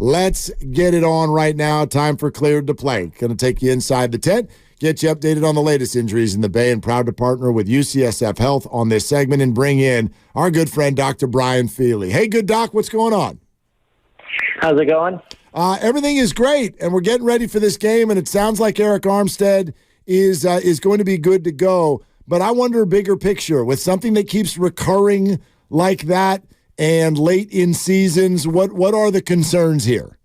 Let's get it on right now. Time for Cleared to Play. Going to take you inside the tent, get you updated on the latest injuries in the Bay, and proud to partner with UCSF Health on this segment and bring in our good friend, Dr. Brian Feeley. Hey, good doc, what's going on? How's it going? Everything is great, and we're getting ready for this game, and it sounds like Eric Armstead is going to be good to go. But I wonder, bigger picture, with something that keeps recurring like that and late in seasons, what are the concerns here?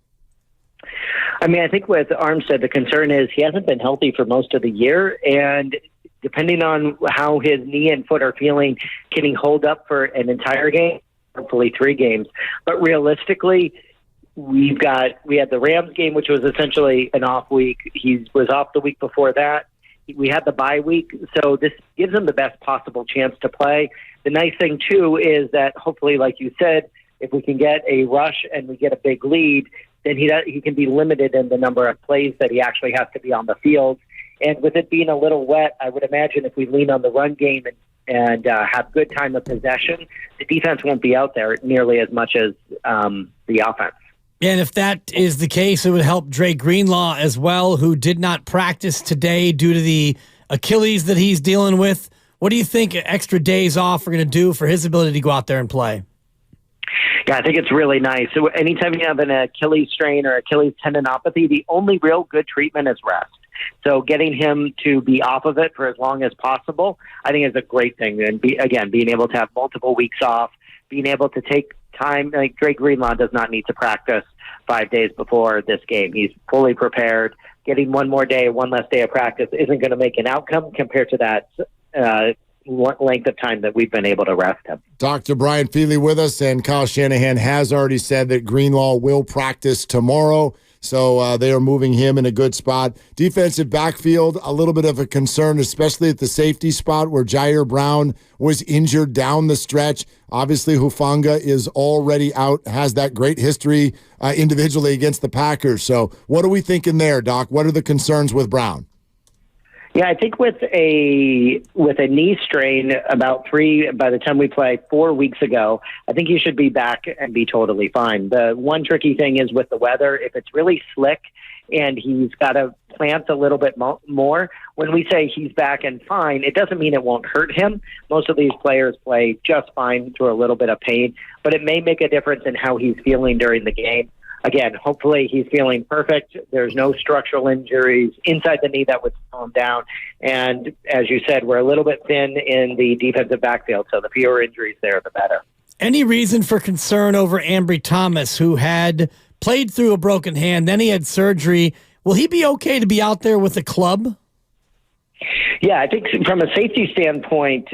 I mean, I think with Armstead, the concern is he hasn't been healthy for most of the year, and depending on how his knee and foot are feeling, can he hold up for an entire game? Hopefully 3 games. But realistically, we had the Rams game, which was essentially an off week. He was off the week before that. We had the bye week, so this gives him the best possible chance to play. The nice thing, too, is that hopefully, like you said, if we can get a rush and we get a big lead, then he can be limited in the number of plays that he actually has to be on the field. And with it being a little wet, I would imagine if we lean on the run game and have good time of possession, the defense won't be out there nearly as much as the offense. And if that is the case, it would help Dre Greenlaw as well, who did not practice today due to the Achilles that he's dealing with. What do you think extra days off are going to do for his ability to go out there and play? Yeah, I think it's really nice. So anytime you have an Achilles strain or Achilles tendinopathy, the only real good treatment is rest. So getting him to be off of it for as long as possible, I think is a great thing. And being able to have multiple weeks off, being able to take time, like Drake Greenlaw does not need to practice 5 days before this game. He's fully prepared. Getting one less day of practice isn't going to make an outcome compared to that length of time that we've been able to rest him. Dr. Brian Feeley with us, and Kyle Shanahan has already said that Greenlaw will practice tomorrow, so they are moving him in a good spot. Defensive backfield, a little bit of a concern, especially at the safety spot where Jair Brown was injured down the stretch. Obviously, Hufanga is already out, has that great history individually against the Packers. So what are we thinking there, Doc? What are the concerns with Brown? Yeah, I think with a knee strain by the time we play 4 weeks ago, I think he should be back and be totally fine. The one tricky thing is with the weather, if it's really slick and he's got to plant a little bit more, when we say he's back and fine, it doesn't mean it won't hurt him. Most of these players play just fine through a little bit of pain, but it may make a difference in how he's feeling during the game. Again, hopefully he's feeling perfect. There's no structural injuries inside the knee that would slow him down. And as you said, we're a little bit thin in the defensive backfield, so the fewer injuries there, the better. Any reason for concern over Ambry Thomas, who had played through a broken hand, then he had surgery? Will he be okay to be out there with the club? Yeah, I think from a safety standpoint,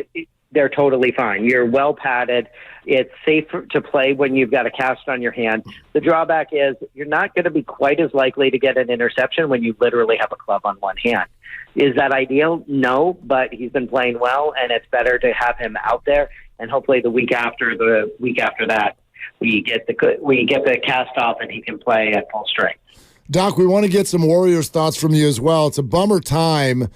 they're totally fine. You're well padded. It's safe to play when you've got a cast on your hand. The drawback is you're not going to be quite as likely to get an interception when you literally have a club on one hand. Is that ideal? No, but he's been playing well, and it's better to have him out there. And hopefully the week after that, we get the cast off and he can play at full strength. Doc, we want to get some Warriors thoughts from you as well. It's a bummer time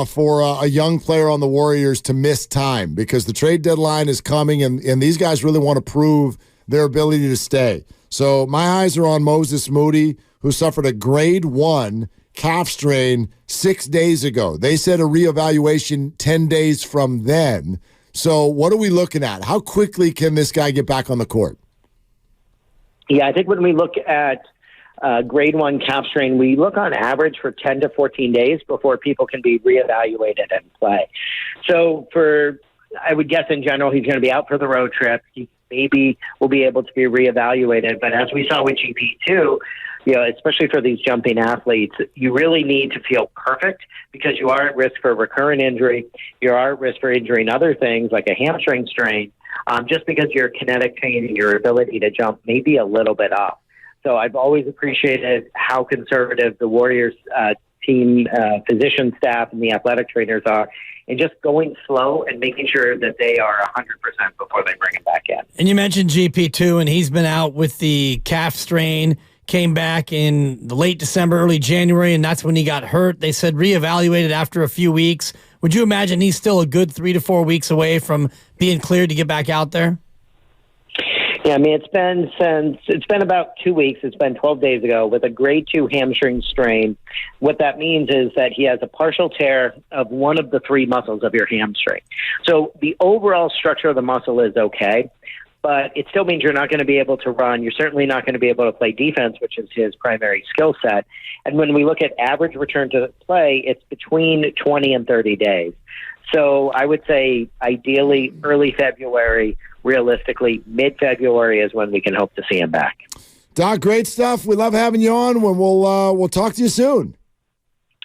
for a young player on the Warriors to miss time because the trade deadline is coming and these guys really want to prove their ability to stay. So my eyes are on Moses Moody, who suffered a grade 1 calf strain 6 days ago. They said a reevaluation 10 days from then. So what are we looking at? How quickly can this guy get back on the court? Yeah, I think when we look at grade 1 calf strain, we look on average for 10 to 14 days before people can be reevaluated and play. So I would guess in general, he's going to be out for the road trip. He maybe will be able to be reevaluated. But as we saw with GP2, especially for these jumping athletes, you really need to feel perfect because you are at risk for recurrent injury. You are at risk for injuring other things like a hamstring strain, just because your kinetic pain and your ability to jump may be a little bit off. So I've always appreciated how conservative the Warriors team, physician staff, and the athletic trainers are in just going slow and making sure that they are 100% before they bring him back in. And you mentioned GP2, and he's been out with the calf strain, came back in the late December, early January, and that's when he got hurt. They said reevaluated after a few weeks. Would you imagine he's still a good 3 to 4 weeks away from being cleared to get back out there? Yeah, I mean, it's been about 2 weeks. It's been 12 days ago with a grade 2 hamstring strain. What that means is that he has a partial tear of one of the three muscles of your hamstring. So the overall structure of the muscle is okay, but it still means you're not going to be able to run. You're certainly not going to be able to play defense, which is his primary skill set. And when we look at average return to play, it's between 20 and 30 days. So I would say ideally early February, realistically mid-February is when we can hope to see him back. Doc, great stuff. We love having you on. We'll talk to you soon.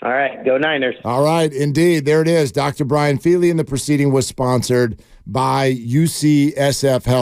All right, go Niners. All right, indeed. There it is. Dr. Brian Feeley, and the proceeding was sponsored by UCSF Health.